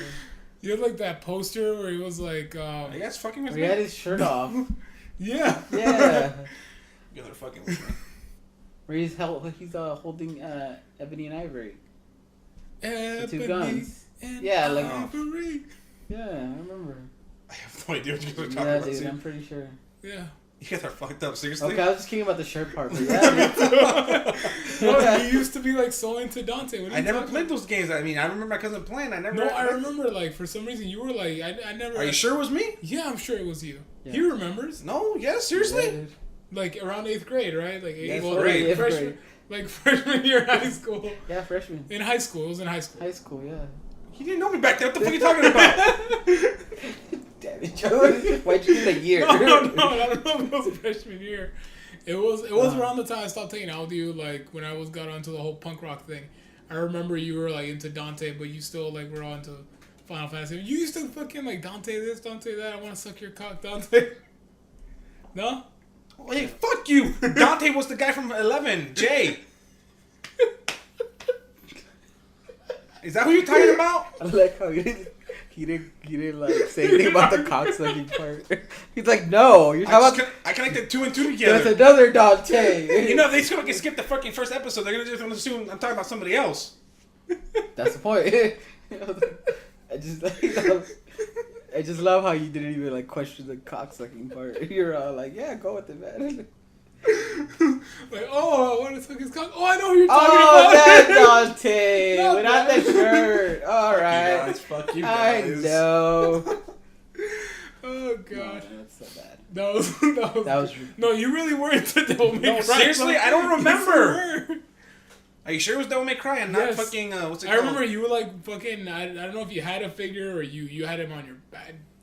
You had like that poster where he was like, are you guys fucking with me? me? He had his shirt off. Yeah. Yeah. You guys are fucking with me. Where he's holding Ebony and Ivory. Ebony, the two guns. Yeah, like Ivory. Yeah, I remember. I have no idea what you guys are talking about. Yeah, dude, I'm pretty sure. Yeah. You guys are fucked up, seriously? Okay, I was just kidding about the shirt part, but yeah. No, he used to be like so into Dante. I never played those games. I mean, I remember my cousin playing. I remember like for some reason you were like, I never. Are you sure it was me? Yeah, I'm sure it was you. Yeah. He remembers. No, yeah, seriously. Yeah, like around 8th grade, right? Like grade. Freshman, like freshman year in high school. Yeah, freshman. In high school, it was in high school. High school, yeah. He didn't know me back then. What the fuck are you talking about? Damn it, Joe. Why'd you do that year? No, I don't know if it was freshman year. It was around the time I stopped taking out with you, like when I got onto the whole punk rock thing. I remember you were like into Dante, but you still like were all into Final Fantasy. You used to fucking like Dante this, Dante that. I want to suck your cock, Dante. No? Hey, fuck you! Dante was the guy from 11, Jay. Is that who you're talking about? I like how he didn't like say anything about the cocksucking part. He's like, no, you're talking about. I connected 2 and 2 together. That's another Dante. You know, if they just gonna skip the fucking first episode, they're gonna just assume I'm talking about somebody else. That's the point. I just love how you didn't even like question the cocksucking part. You're all like, yeah, go with it, man. Like, oh, I want to suck his cock. Oh, I know who you're talking about. That's Dante. Without the shirt. All right. Fuck you I guys. know. Oh god. No, that's so bad. That was no, you really were into Devil May Cry. No, seriously, I don't remember. Yes, Are you sure it was Devil May Cry and not fucking what's it I called? remember you were like fucking. I don't know if you had a figure or you had him on your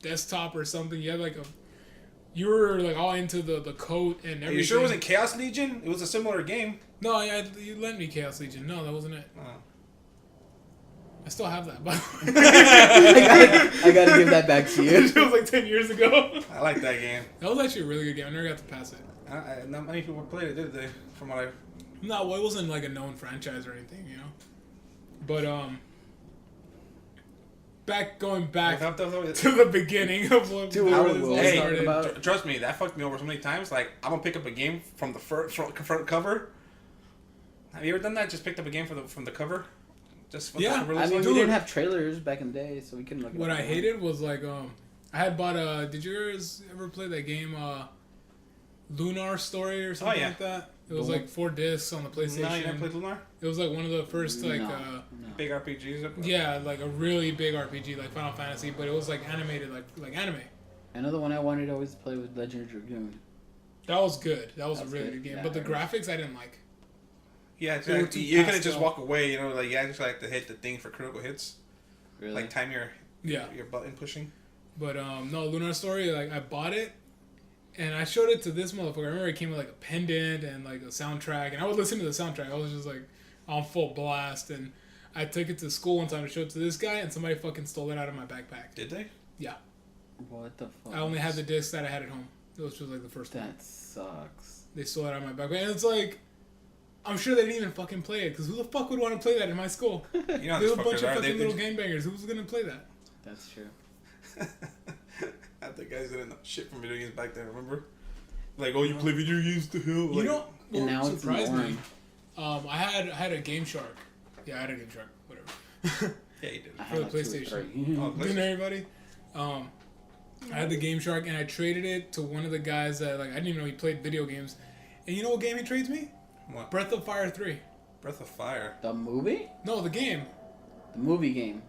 desktop or something. You had like a. You were like all into the coat and everything. Are you sure it wasn't Chaos Legion? It was a similar game. No, you lent me Chaos Legion. No, that wasn't it. Oh. I still have that, by the way. I gotta give that back to you. It was like 10 years ago. I like that game. That was actually a really good game. I never got to pass it. Not many people played it, did they? From what I. No, well, it wasn't like a known franchise or anything, you know. But going back to the beginning of what this all started. Trust me, that fucked me over so many times. Like, I'm gonna pick up a game from the front cover. Have you ever done that? Just picked up a game from the cover. Just yeah. I mean, we didn't have trailers back in the day, so we couldn't look. What I hated was like I had bought did you guys ever play that game Lunar Story or something like that? It was like 4 discs on the PlayStation. No, you never played Lunar? It was like one of the first like big RPGs. Yeah, like a really big RPG like Final Fantasy, but it was like animated like anime. Another one I wanted to always play was Legend of Dragoon. That was good. That was a really good game, yeah, but the graphics I didn't like. Yeah, you couldn't just walk away. You know, like you actually like to hit the thing for critical hits. Really? Like time your button pushing. But no, Lunar Story. Like I bought it. And I showed it to this motherfucker. I remember it came with like a pendant and like a soundtrack. And I would listen to the soundtrack. I was just like on full blast. And I took it to school one time to show it to this guy. And somebody fucking stole it out of my backpack. Did they? Yeah. What the fuck? I only had the disc that I had at home. It was just like the first one. That sucks. They stole it out of my backpack. And it's like, I'm sure they didn't even fucking play it. Because who the fuck would want to play that in my school? You know, There's a bunch of fucking little gangbangers. Who's going to play that? That's true. I think guys didn't know shit from video games back then, remember? Like, oh, you play video games to hell? Like, you know, and now surprised it's me. I had a Game Shark. Yeah, I had a Game Shark. Whatever. Yeah, you did. For the PlayStation. Oh, Didn't everybody? I had the Game Shark, and I traded it to one of the guys that like I didn't even know he played video games. And you know what game he trades me? What? Breath of Fire 3. Breath of Fire. The movie? No, the game. The movie game.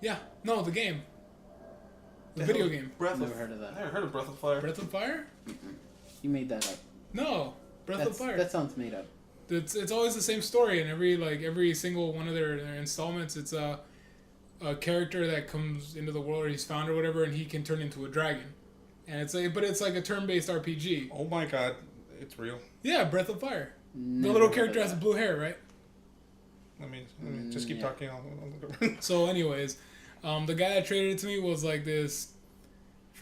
Yeah, no, the game. The video game. Never heard of that. Never heard of Breath of Fire. Breath of Fire? You made that up. No, Breath of Fire. That sounds made up. It's always the same story, and every single one of their installments, it's a character that comes into the world, or he's found or whatever, and he can turn into a dragon, and it's like a turn-based RPG. Oh my god, it's real. Yeah, Breath of Fire. Never The little heard character of has that. blue hair, right? Let me just keep yeah. talking. So, anyways, the guy that traded it to me was like this.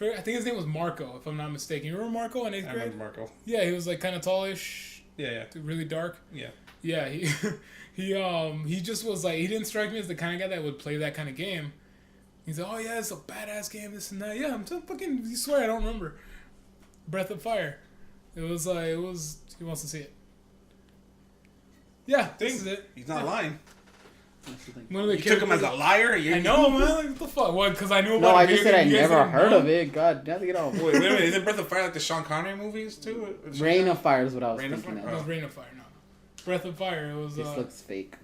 I think his name was Marco, if I'm not mistaken. You remember Marco in 8th I grade? remember Marco. Yeah, he was like kind of tallish. Yeah. Really dark. Yeah. Yeah, he just was like, he didn't strike me as the kind of guy that would play that kind of game. He's like, oh yeah, it's a badass game, this and that. Yeah, I'm so fucking, you swear I don't remember. Breath of Fire. He wants to see it. Yeah, this is it. He's not lying. One of the You took him as a liar? I know, man. Like, what the fuck? What? Because I knew about No, it. I just said I You guys never didn't heard know? of it. God, now to get off. Wait a minute. Isn't Breath of Fire like the Sean Connery movies too? Rain of Fire is what I was Rain of thinking Fire? It of. was Rain of Fire, no. Breath of Fire, it was, This looks fake.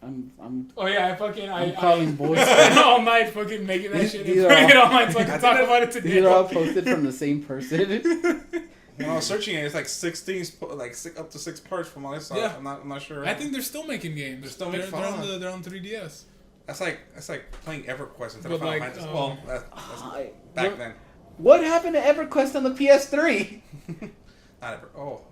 I'm Oh yeah, I'm calling I bullshit. spent all night fucking making that shit and These are putting it all- online so I can talk about it today. These are all posted from the same person. When I was searching it, it's like 16, up to 6 parts from what I saw. Yeah. I'm not sure. I think they're still making games. They're still making fun. They're on 3DS. That's like playing EverQuest instead But of Final like, Fantasy. Well, that's back then. What happened to EverQuest on the PS3? Not ever. Oh,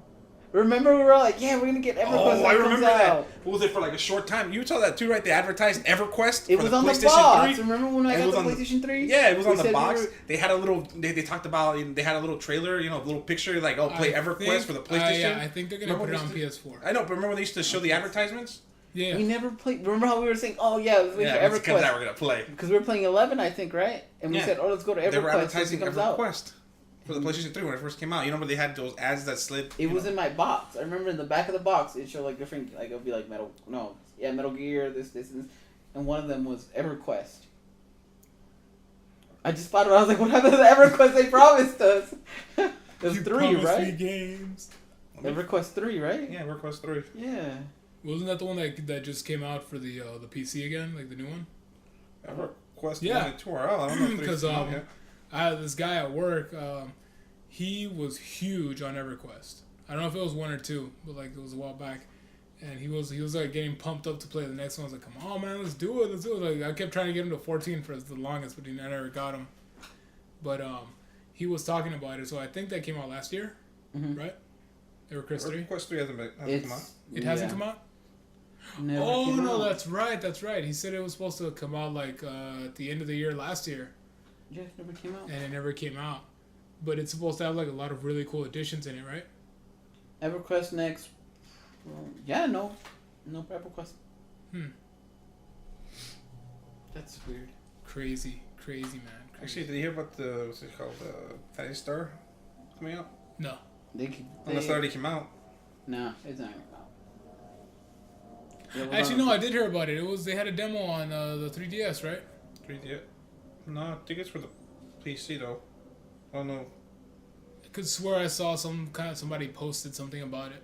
Remember we were all like, yeah, we're gonna get EverQuest. Oh, I remember that. Out. What was it for like a short time? You saw that too, right? They advertised EverQuest. It for was the on the PlayStation box. 3. Remember when I It got was the on PlayStation 3? Yeah, it was on We the said box. we were- They had a little. They talked about. They had a little trailer. You know, a little picture like, oh, play EverQuest for the PlayStation. Yeah, I think they're gonna Remember put it when on they PS4. I know, but remember when they used to show the advertisements? Yeah. We never played. Remember how we were saying, oh yeah, let's wait Yeah, once for it comes out, EverQuest we're gonna play. because we were playing 11, I think, right? And we Yeah. said, oh, let's go to They were EverQuest once advertising it comes out. EverQuest for the PlayStation 3 when it first came out. You remember they had those ads that slid. It was in my box. I remember in the back of the box, it showed like different, like it would be like Metal Gear, this, and this. And one of them was EverQuest. I just thought about it. I was like, what happened to the EverQuest they promised us? There's You 3, promised me right? games. EverQuest 3, right? Yeah, EverQuest 3. Yeah. Wasn't that the one that just came out for the PC again, like the new one? EverQuest Yeah. 1 and 2 are out. I don't know if 3 Because came out yet. I had this guy at work. He was huge on EverQuest. I don't know if it was 1 or 2, but like it was a while back. And he was like getting pumped up to play the next one. I was like, come on, man, let's do it. Like I kept trying to get him to 14 for the longest, but I never got him. But he was talking about it, so I think that came out last year, right? EverQuest 3. EverQuest 3 hasn't come out. It hasn't come out. Never Oh came no, out. that's right. He said it was supposed to come out like at the end of the year last year, Yeah, it never came out. and it never came out. But it's supposed to have like a lot of really cool additions in it, right? EverQuest next. Well, yeah, no for EverQuest. That's weird. Crazy man. Crazy. Actually, did you hear about the what's it called, Fantasy Star coming out? No. Unless it already came out. No, it's not coming out. Yeah, it was Actually, on- no, I did hear about it. They had a demo on the 3DS, right? 3D. No, I think it's for the PC though. I don't know. I could swear I saw somebody posted something about it,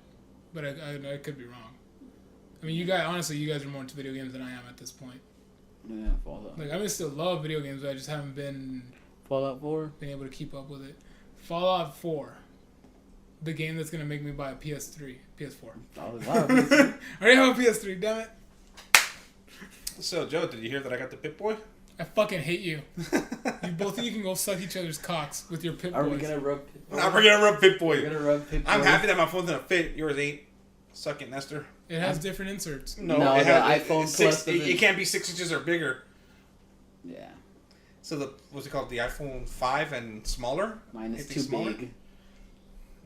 but I could be wrong. I mean, you guys are more into video games than I am at this point. Yeah, Fallout. Like, I still love video games, but I just haven't been Fallout 4. able to keep up with it. Fallout 4, the game that's gonna make me buy a PS4. Oh, wow. I already have a PS3. Damn it! So, Joe, did you hear that I got the Pip-Boy? I fucking hate you. Both of you can go suck each other's cocks with your Pip Are Boys. we gonna rub Pip-Boy? Nah, we're gonna rub Pip-Boy. We're gonna rub Pip-Boy. I'm happy that my phone's gonna fit. Yours ain't. Suck it, Nestor. It has different inserts. No, it the has, iPhone it's Plus it doesn't- can't be 6 inches or bigger. Yeah. So what's it called? The iPhone 5 and smaller? Mine is Anything too smaller? big.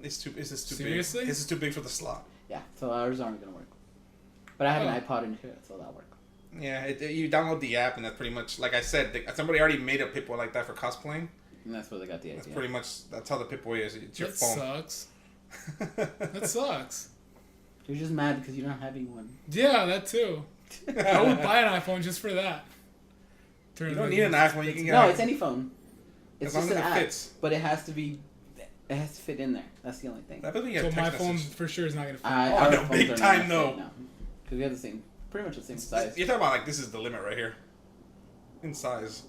This is too Seriously? big. This is too big for the slot. Yeah, so ours aren't gonna work. But I have Oh. an iPod in here, so that'll work. Yeah, you download the app and that's pretty much, like I said, somebody already made a Pip-Boy like that for cosplaying. And that's where they got the That's idea. pretty much, that's how the Pip-Boy is. It's your That phone. sucks. That sucks. You're just mad because you're not having one. Yeah, that too. I would buy an iPhone just for that. You don't need an iPhone. You can get No, an it's any phone. It's As long just as an it app, fits. but it has to be. It has to fit in there. That's the only thing. That doesn't So get my text phone message. for sure is not gonna fit. Our no, phones big are not time, gonna no. fit, because we have the same, pretty much the same size. You're talking about like this is the limit right here. In size.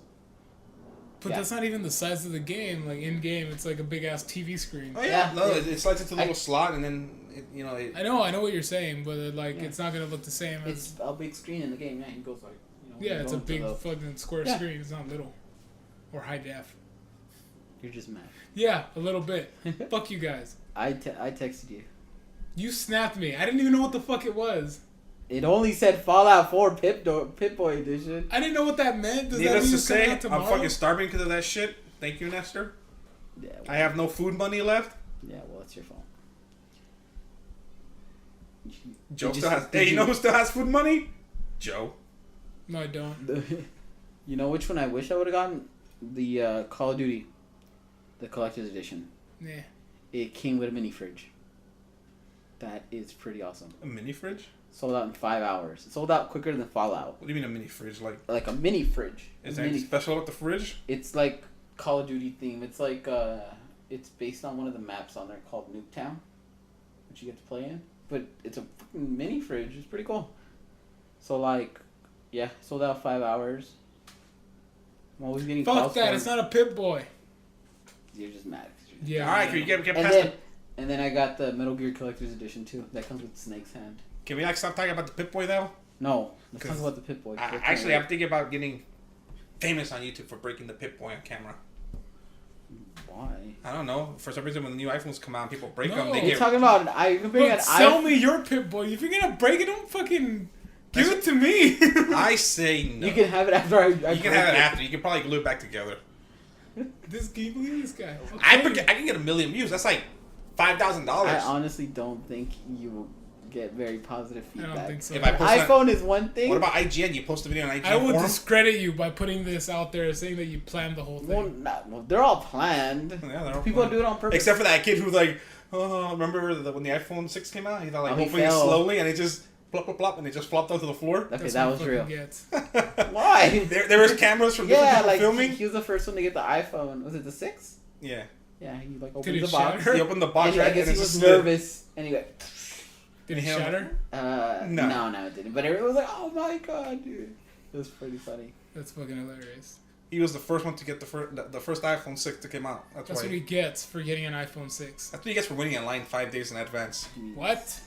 But Yeah. that's not even the size of the game. Like in game, it's like a big ass TV screen. Oh yeah, Yeah. no, it slides into a little slot and then it. I know what you're saying, but like Yeah. it's not gonna look the same as. It's a big screen in the game. Yeah, it goes like. Yeah, it's a big The, fucking square Yeah. screen. It's not little, or high def. you're just mad. Yeah, a little bit. Fuck you guys. I texted you. You snapped me. I didn't even know what the fuck it was. It only said Fallout 4 Pip-Boy edition. I didn't know what that meant. Does that Needless mean to it's coming say, out I'm tomorrow? fucking starving because of that shit. Thank you, Nestor. Yeah. I have no food money left. Yeah. Well, it's your fault. Joe You still just- has. did Hey, you you- know who still has food money? Joe. No, I don't. You know which one I wish I would have gotten? The Call of Duty, the collector's edition. Yeah. It came with a mini fridge. That is pretty awesome. A mini fridge? Sold out in 5 hours. It sold out quicker than Fallout. What do you mean a mini fridge? Like, Like a mini fridge. is there anything special about the fridge? It's like Call of Duty theme. It's like it's based on one of the maps on there called Nuketown, which you get to play in. But it's a fucking mini fridge. It's pretty cool. So like, yeah, sold out 5 hours. I'm always getting Fuck calls that. from- It's not a Pip Boy. You're just mad. Yeah. All right, can we get And past then, the? and then I got the Metal Gear Collector's Edition too. That comes with Snake's hand. Can we like stop talking about the Pip-Boy though? No, let's talk 'Cause about the Pip-Boy. Actually, I'm thinking about getting famous on YouTube for breaking the Pip-Boy on camera. Why? I don't know. For some reason, when the new iPhones come out, and people break No. them. They You're get. talking about you're comparing Look, an sell iPhone. me your Pip Boy. If you're gonna break it, don't fucking give it to me. I say no. You can have it after I You can have it after. You can probably glue it back together. Can you believe this guy? I Okay. can get 1 million views. That's like $5,000. I honestly don't think you will get very positive I feedback. don't think so. If I post iPhone is one thing. What about IGN? You post a video on IGN I would forum? discredit you by putting this out there, saying that you planned the whole thing. Well, they're all planned. Yeah, they're all People fun. do it on purpose. Except for that kid who was like, oh, remember when the iPhone 6 came out? He thought like Oh, he opening it fell. slowly and it just plop, plop, plop, and it just flopped onto the floor. Okay, That's that what was fucking real. gets. Why? There was cameras from different Yeah, people like filming. he was the first one to get the iPhone. Was it the 6? Yeah. Yeah, he like Did opened it the box. shatter? He opened the box And right, I guess and he it was just slid. nervous, and he went. Did it Hell. shatter? No, it didn't. But everyone was like, "Oh my god, dude!" It was pretty funny. That's fucking hilarious. He was the first one to get the first iPhone 6 that came out. That's That's why. what he gets for getting an iPhone 6. That's what he gets for waiting in line 5 days in advance. What?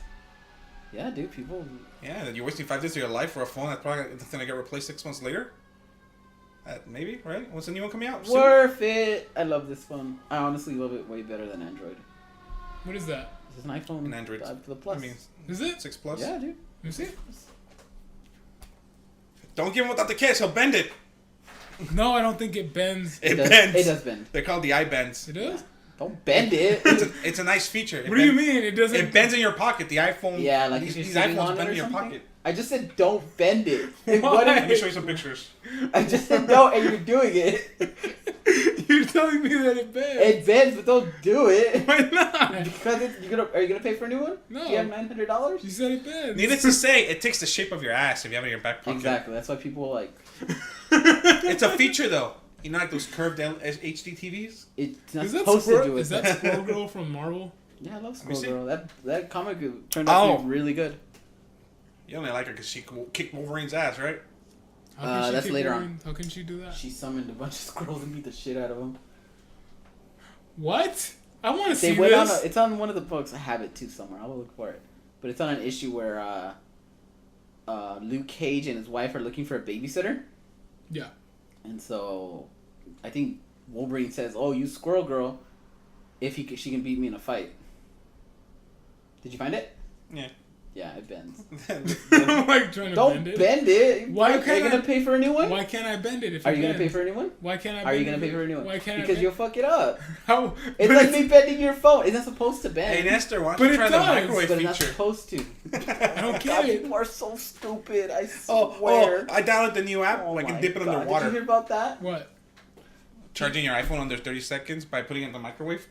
Yeah, dude. People. Yeah, and you're wasting 5 days of your life for a phone that's probably going to get replaced 6 months later. Maybe, right? When's the new one coming out? Soon? Worth it. I love this phone. I honestly love it way better than Android. What is that? This is an iPhone. An Android. To the Plus. I mean, Is it? 6 Plus. Yeah, dude. Let me see. Don't give him without the case. He'll bend it. No, I don't think it bends. It does, bends. It does bend. They're called the iBends. It does? Don't bend it. It's a nice feature. What do you mean? It doesn't. It bends in your pocket. The iPhone. Yeah, like these, if you're these sitting iPhones on it bend or in your something. pocket. I just said don't bend it. What Why? Let me if show you some pictures. I just said don't, and you're doing it. You're telling me that it bends. It bends, but don't do it. Why not? Because are you gonna pay for a new one? No. Do you have $900? You said it bends. Needless to say, it takes the shape of your ass if you have it in your back pocket. Exactly. That's why people like. It's a feature though. You know, like those curved HD TVs. It's not Is that supposed to Squirrel? do it. Is that Squirrel Girl from Marvel? Yeah, I love me Squirrel see. Girl. That comic turned out to be really good. You only like her because she kicked Wolverine's ass, right? How can she That's keep later going? How can she do that? She summoned a bunch of squirrels and beat the shit out of them. What? I want to see They went on. this. It's on one of the books. I have it too somewhere. I'll look for it. But it's on an issue where Luke Cage and his wife are looking for a babysitter. Yeah. And so, I think Wolverine says, "Oh, you Squirrel Girl, if she can beat me in a fight." Did you find it? Yeah. Yeah, it bends. I'm like trying to Don't bend it. bend it. Why Are you can't gonna I- pay for a new one? Why can't I bend it if Are it you gonna pay bends? for a new one? Why can't I? Are you bend gonna it? pay for a new one? Why can't Because I? you'll fuck it up. How? It's like me bending your phone. It's not supposed to bend. Hey Nestor, why But don't you it try the does, microwave but it's not feature? supposed to. I don't God, get it. people are so stupid. I Oh, swear. I downloaded the new app. Like, you my dip it God. underwater. Did you hear about that? What? Charging your iPhone under 30 seconds by putting it in the microwave.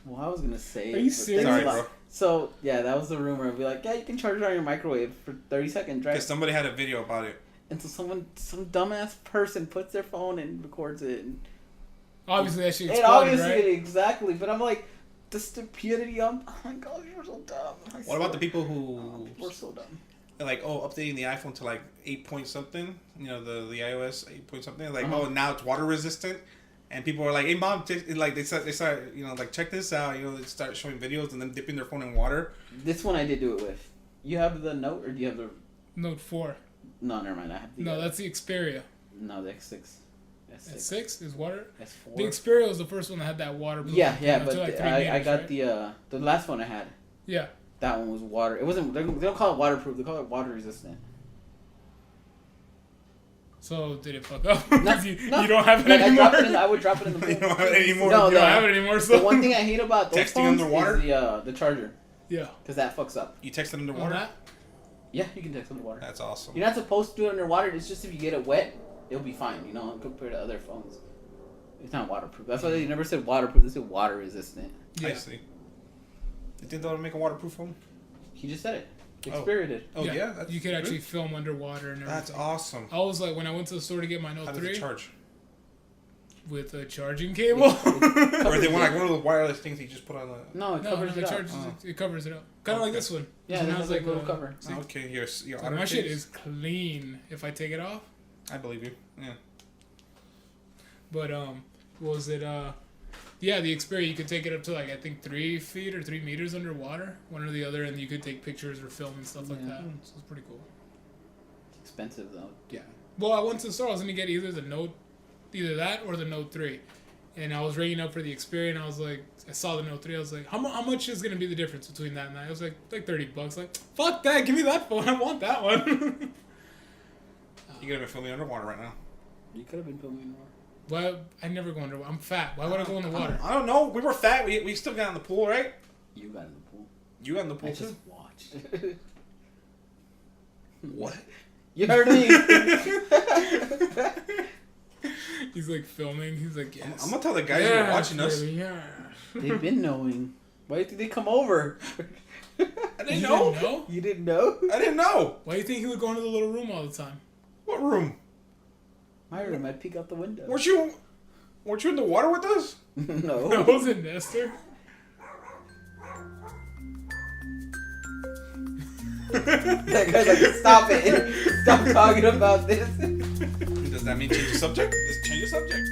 Well, I was gonna say. Are you but serious? there's Sorry, a lot- bro. So yeah, that was the rumor. I'd be like, yeah, you can charge it on your microwave for 30 seconds, right? Because somebody had a video about it. And so some dumbass person puts their phone and records it. And Obviously, that shit it exploded, obviously right? exactly, but I'm like, the stupidity. Oh my god, you're so dumb. What about the people who We're so dumb. are like, oh, updating the iPhone to like 8 point something? You know, the iOS 8 point something. Like, Uh-huh. oh, now it's water resistant. And people are like, "Hey, mom!" Like they start, you know, like check this out. You know, they start showing videos and then dipping their phone in water. This one I did do it with. You have the Note, or do you have the? Note 4. No, never mind. I have the. No, that's the Xperia. No, the X6. S6 is water. S4. The Xperia was the first one that had that waterproof. Yeah, Up but to like 3 I meters, got right? the last one I had. Yeah. That one was water. It wasn't. They don't call it waterproof. They call it water resistant. So did it fuck up? No, 'Cause you no. don't have it Like, anymore. I would drop it in the You pool. don't have it anymore. No, You don't have it anymore. So The one thing I hate about those Texting phones underwater? is the charger, Yeah. because that fucks up. You texted On underwater. that? Yeah, you can text underwater. That's awesome. You're not supposed to do it underwater. It's just if you get it wet, it'll be fine. You know, compared to other phones. It's not waterproof. That's why they never said waterproof. They said water resistant. Yeah. I see. They did that to make a waterproof phone. He just said it. Oh. Xperia did. Oh yeah, that's you could actually good. film underwater and everything. That's awesome. I was like, when I went to the store to get my Note How does 3 it charge? with a charging cable. Or they want like one of those wireless things you just put on the. No, it No, covers it it up. charges it covers it up. Kind of like Okay. this one. Yeah, It it has has like a little a- cover. see? Okay, your So auto my shit case? is clean if I take it off. I believe you. Yeah. But what was it? Yeah, the Xperia, you could take it up to like I think 3 feet or 3 meters underwater, one or the other, and you could take pictures or film and stuff like Yeah. that. So it's pretty cool. It's expensive though. Yeah. Well, I went to the store. I was gonna get either that or the Note 3, and I was ringing up for the Xperia, and I was like, I saw the Note 3, I was like, how much is gonna be the difference between that and that? It was like $30. Like, fuck that, give me that phone, I want that one. You could have been filming underwater right now. You could have been filming more. Well, I never go underwater. I'm fat. Why would I go in the water? I don't know. We were fat. We still got in the pool, right? You got in the pool. You got in the pool I too? just watched. What? You heard me. He's like filming. He's like, yes. I'm gonna tell the guys who are watching us. baby, yeah. They've been knowing. Why did they come over? I didn't know. Didn't know? You didn't know? I didn't know. Why do you think he would go into the little room all the time? What room? My room. I'd peek out the window. Weren't you in the water with us? No. That wasn't Nestor. That guy's like, stop it. Stop talking about this. Does that mean change the subject? Let's change the subject.